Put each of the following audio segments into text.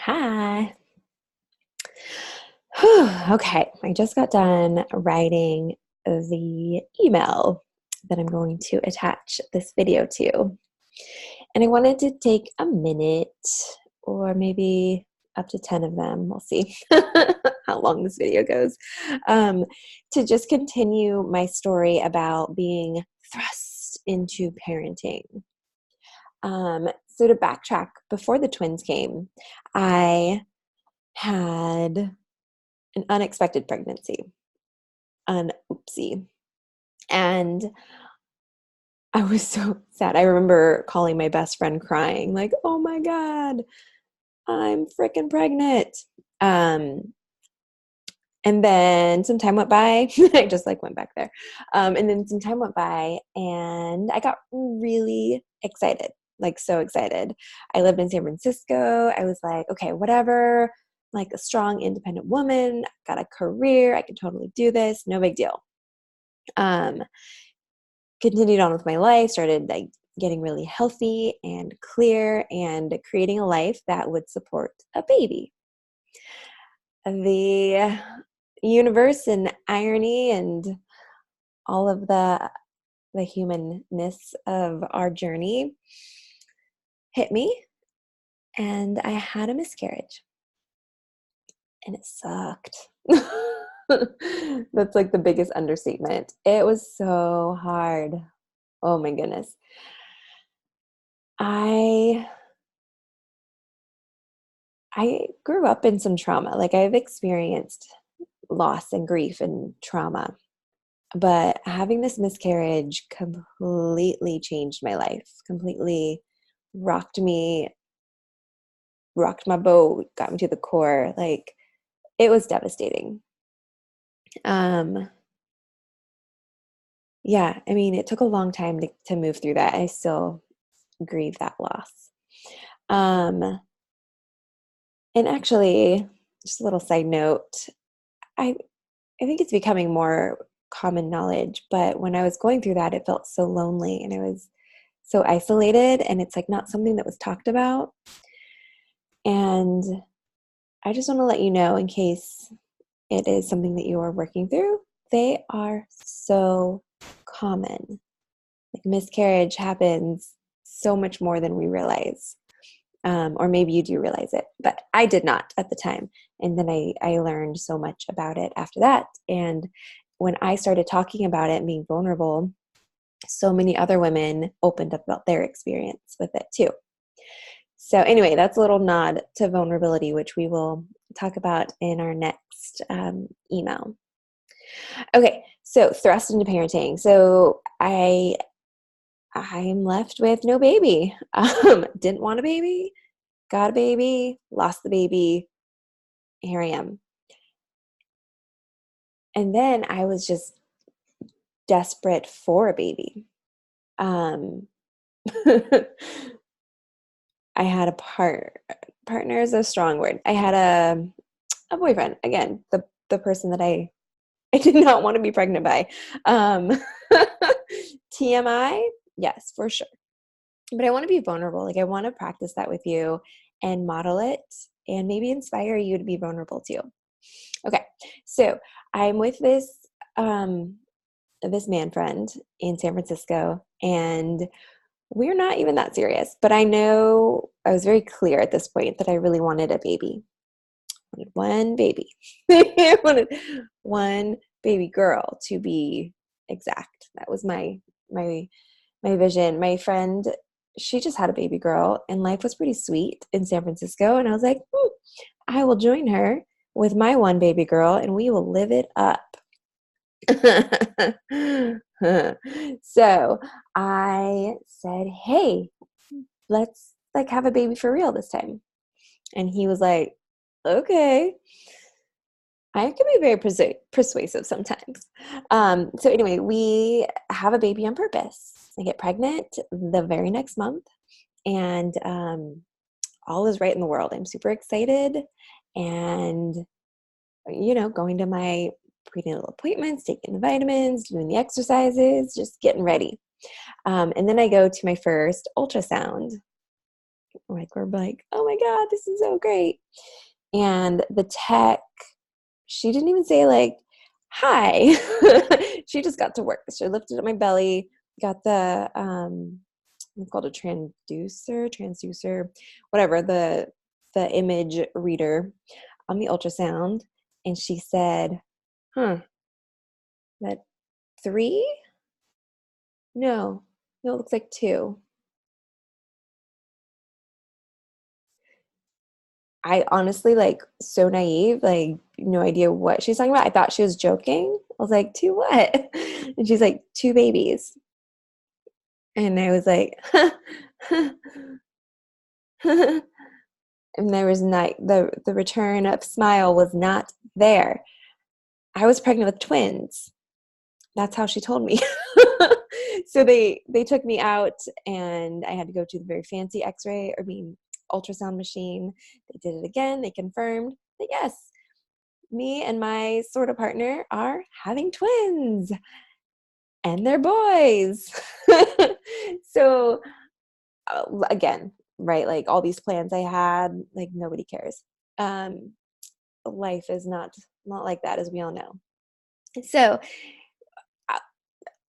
Hi. Okay, I just got done writing the email that I'm going to attach this video to. And I wanted to take a minute or maybe up to 10 of them, we'll see how long this video goes, to just continue my story about being thrust into parenting. So to backtrack, before the twins came, I had an unexpected pregnancy, an oopsie. And I was so sad. I remember calling my best friend crying, like, oh my God, I'm freaking pregnant. Um, and then some time went by. I just went back there. And then some time went by and I got really excited, so excited. I lived in San Francisco. I was like, okay, whatever, like a strong, independent woman, got a career. I can totally do this. No big deal. Continued on with my life, started getting really healthy and clear and creating a life that would support a baby. The universe and irony and all of the humanness of our journey hit me, and I had a miscarriage, and it sucked. That's the biggest understatement. It was so hard. Oh my goodness. I grew up in some trauma. I've experienced loss and grief and trauma, but having this miscarriage completely changed my life, completely rocked me, rocked my boat, got me to the core. It was devastating. Yeah, I mean, it took a long time to move through that. I still grieve that loss. And actually, just a little side note, I think it's becoming more common knowledge, but when I was going through that, it felt so lonely and I was so isolated, and it's not something that was talked about. And I just want to let you know, in case it is something that you are working through, they are so common. Miscarriage happens so much more than we realize. Or maybe you do realize it, but I did not at the time. And then I learned so much about it after that. And when I started talking about it and being vulnerable, so many other women opened up about their experience with it too. So anyway, that's a little nod to vulnerability, which we will talk about in our next email. Okay, so thrust into parenting. So I'm left with no baby. Didn't want a baby, got a baby, lost the baby. Here I am. And then I was just desperate for a baby. I had a partner is a strong word. I had a boyfriend, again, the person that I did not want to be pregnant by. TMI, yes, for sure. But I want to be vulnerable. I want to practice that with you and model it and maybe inspire you to be vulnerable too. Okay, so I'm with this man friend in San Francisco, and we're not even that serious. But I know I was very clear at this point that I really wanted a baby. I wanted one baby. I wanted one baby girl, to be exact. That was my vision. My friend, she just had a baby girl, and life was pretty sweet in San Francisco. And I was like, I will join her with my one baby girl, and we will live it up. So I said, hey, let's have a baby for real this time. And he was like, okay. I can be very persuasive sometimes. So anyway, we have a baby on purpose. I get pregnant the very next month, and all is right in the world. I'm super excited, and going to my prenatal appointments, taking the vitamins, doing the exercises, just getting ready. And then I go to my first ultrasound. Like, we're like, oh my God, this is so great. And the tech, she didn't even say like, hi. She just got to work. She lifted up my belly, got the, it's called a transducer, whatever, the image reader on the ultrasound. And she said, huh, that 3? No, it looks like 2. I honestly, like, so naive, like, no idea what she's talking about. I thought she was joking. I was like, 2 what? And she's like, 2 babies. And I was like, and there was not the return of smile was not there. I was pregnant with twins. That's how she told me. So they took me out, and I had to go to the very fancy ultrasound machine. They did it again. They confirmed that yes, me and my sort of partner are having twins, and they're boys. So again, right, like all these plans I had, like nobody cares. Um, Life is not like that, as we all know. So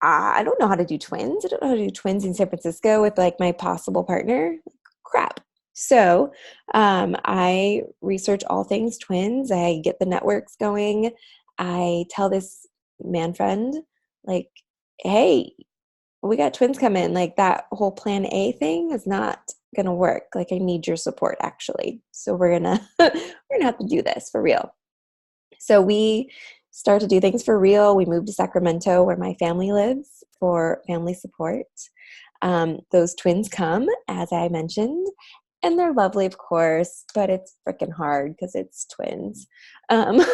I don't know how to do twins. I don't know how to do twins in San Francisco with like my possible partner. Crap. So I research all things twins. I get the networks going. I tell this man friend, like, hey, we got twins coming. Like, that whole plan A thing is not gonna work. Like, I need your support actually. So we're gonna we're gonna have to do this for real. So we start to do things for real. We moved to Sacramento, where my family lives, for family support. Those twins come, as I mentioned, and they're lovely, of course, but it's freaking hard because it's twins. Um,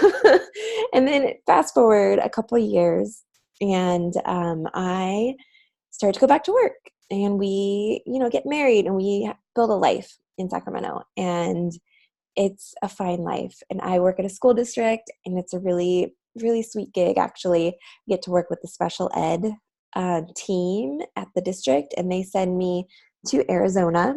and then fast forward a couple of years, and I start to go back to work, and we, get married, and we build a life in Sacramento. And it's a fine life. And I work at a school district, and it's a really, really sweet gig, actually. I get to work with the special ed team at the district, and they send me to Arizona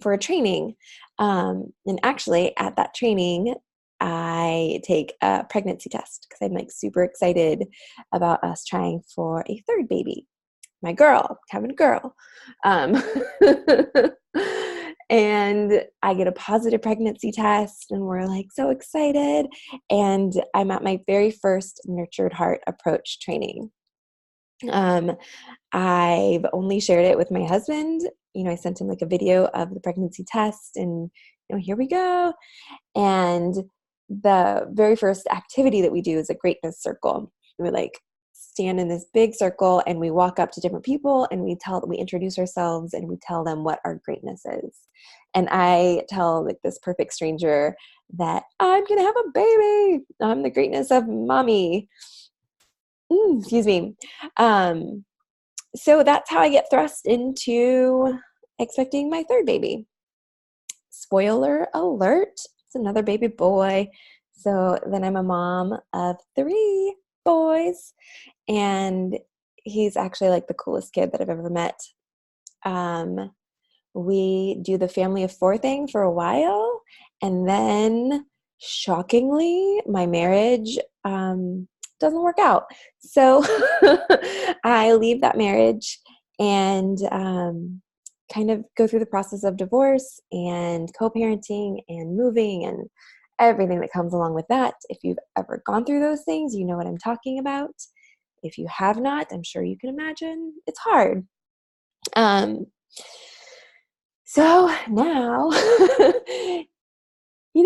for a training. And actually, at that training, I take a pregnancy test because I'm like super excited about us trying for a third baby. My girl, having a girl. Um, and I get a positive pregnancy test, and we're like so excited. And I'm at my very first Nurtured Heart approach training. Um, I've only shared it with my husband. I sent him like a video of the pregnancy test, and here we go. And the very first activity that we do is a greatness circle. We like stand in this big circle, and we walk up to different people, and we introduce ourselves, and we tell them what our greatness is. And I tell like this perfect stranger that I'm gonna have a baby. I'm the greatness of mommy. Excuse me. So that's how I get thrust into expecting my third baby. Spoiler alert, it's another baby boy. So then I'm a mom of 3 boys, and he's actually like the coolest kid that I've ever met. We do the family of 4 thing for a while, and then shockingly, my marriage doesn't work out. So I leave that marriage and kind of go through the process of divorce and co-parenting and moving and everything that comes along with that. If you've ever gone through those things, you know what I'm talking about. If you have not, I'm sure you can imagine it's hard. So now,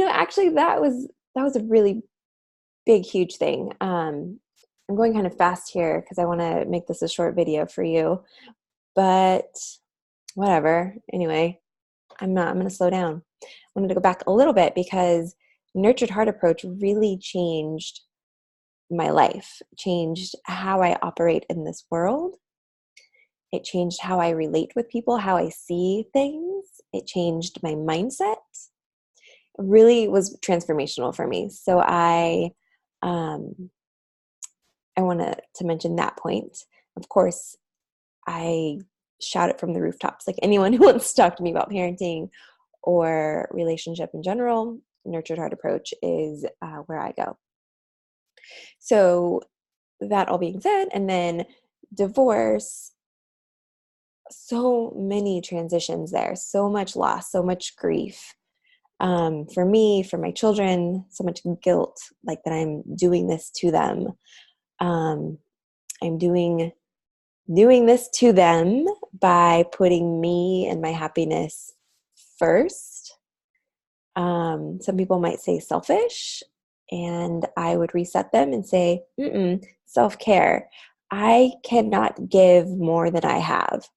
actually that was a really big, huge thing. I'm going kind of fast here because I want to make this a short video for you, but whatever. Anyway, I'm going to slow down. I wanted to go back a little bit because Nurtured Heart approach really changed my life, changed how I operate in this world. It changed how I relate with people, how I see things. It changed my mindset. It really was transformational for me. So I want to mention that point. Of course, I shout it from the rooftops. Like anyone who wants to talk to me about parenting or relationship in general, Nurtured Heart approach is where I go. So that all being said, and then divorce, so many transitions there, so much loss, so much grief. For me, for my children, so much guilt, like that I'm doing this to them. I'm doing this to them by putting me and my happiness first. Some people might say selfish, and I would reset them and say, self-care. I cannot give more than I have,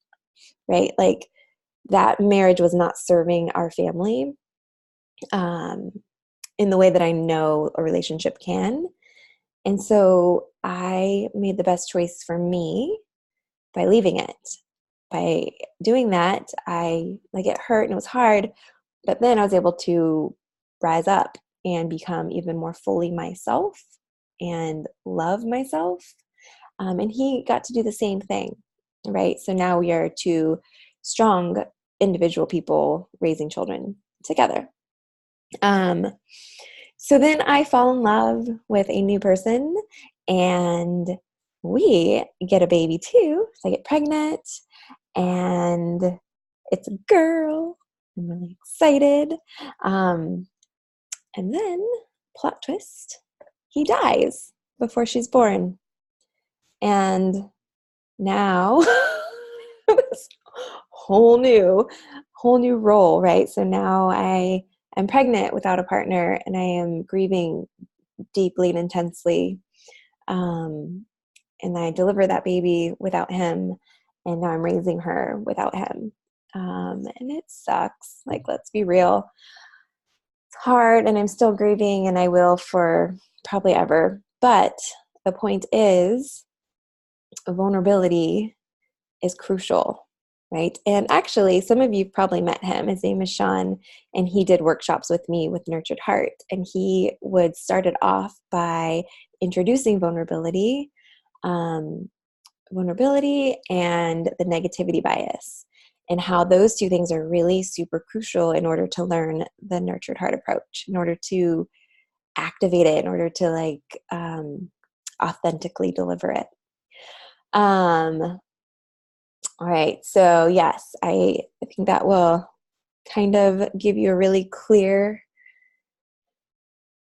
right? Like that marriage was not serving our family in the way that I know a relationship can. And so I made the best choice for me by leaving it. By doing that, it hurt and it was hard, but then I was able to rise up and become even more fully myself and love myself. And he got to do the same thing, right? So now we are two strong individual people raising children together. So then I fall in love with a new person, and we get a baby too. So I get pregnant, and it's a girl. I'm really excited. And then, plot twist, he dies before she's born. And now, this whole new role, right? So now I'm pregnant without a partner, and I am grieving deeply and intensely. And I deliver that baby without him, and now I'm raising her without him. And it sucks. Like, let's be real. It's hard, and I'm still grieving, and I will for probably ever. But the point is, vulnerability is crucial, right? And actually, some of you probably met him. His name is Sean, and he did workshops with me with Nurtured Heart. And he would start it off by introducing vulnerability and the negativity bias, and how those two things are really super crucial in order to learn the Nurtured Heart approach, in order to activate it, in order to authentically deliver it. All right, so yes, I think that will kind of give you a really clear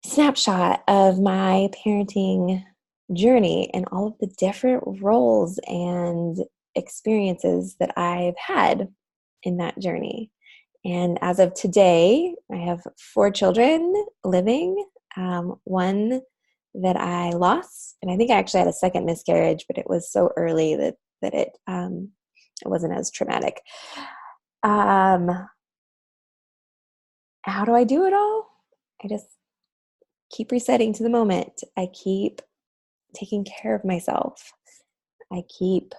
snapshot of my parenting journey and all of the different roles and experiences that I've had in that journey. And as of today, I have 4 children living, one that I lost, and I think I actually had a second miscarriage, but it was so early that it wasn't as traumatic. How do I do it all? I just keep resetting to the moment. I keep taking care of myself. I keep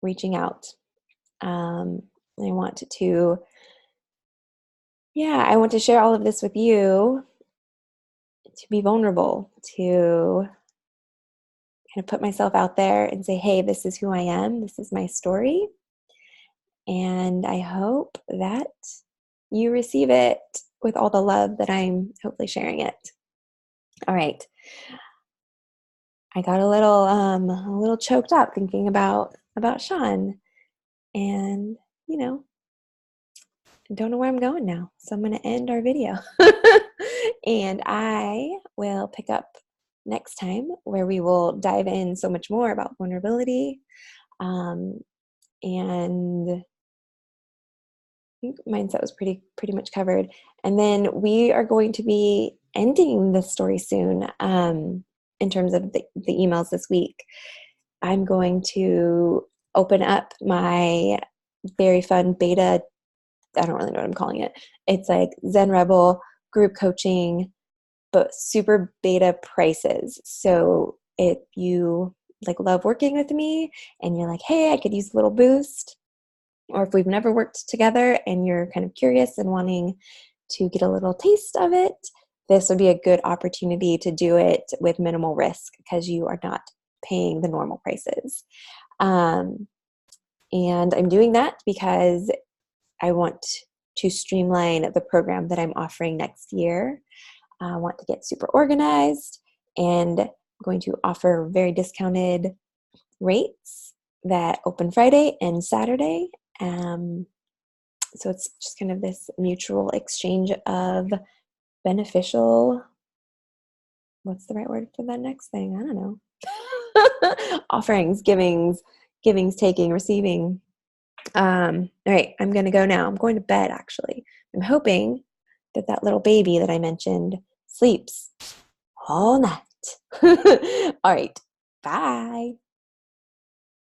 reaching out. I want to share all of this with you, to be vulnerable, to kind of put myself out there and say, hey, this is who I am. This is my story. And I hope that you receive it with all the love that I'm hopefully sharing it. All right. I got a little choked up thinking about Sean, and I don't know where I'm going now. So I'm going to end our video. And I will pick up next time, where we will dive in so much more about vulnerability. And I think mindset was pretty much covered. And then we are going to be ending the story soon. In terms of the emails this week, I'm going to open up my very fun beta. I don't really know what I'm calling it. It's like Zen Rebel group coaching, but super beta prices. So if you love working with me and you're like, hey, I could use a little boost, or if we've never worked together and you're kind of curious and wanting to get a little taste of it, this would be a good opportunity to do it with minimal risk, because you are not paying the normal prices. And I'm doing that because I want to streamline the program that I'm offering next year. I want to get super organized, and I'm going to offer very discounted rates that open Friday and Saturday. So it's just kind of this mutual exchange of beneficial, what's the right word for that next thing? I don't know. Offerings, givings, taking, receiving. All right, I'm going to go now. I'm going to bed, actually. I'm hoping that that little baby that I mentioned sleeps all night. All right, bye.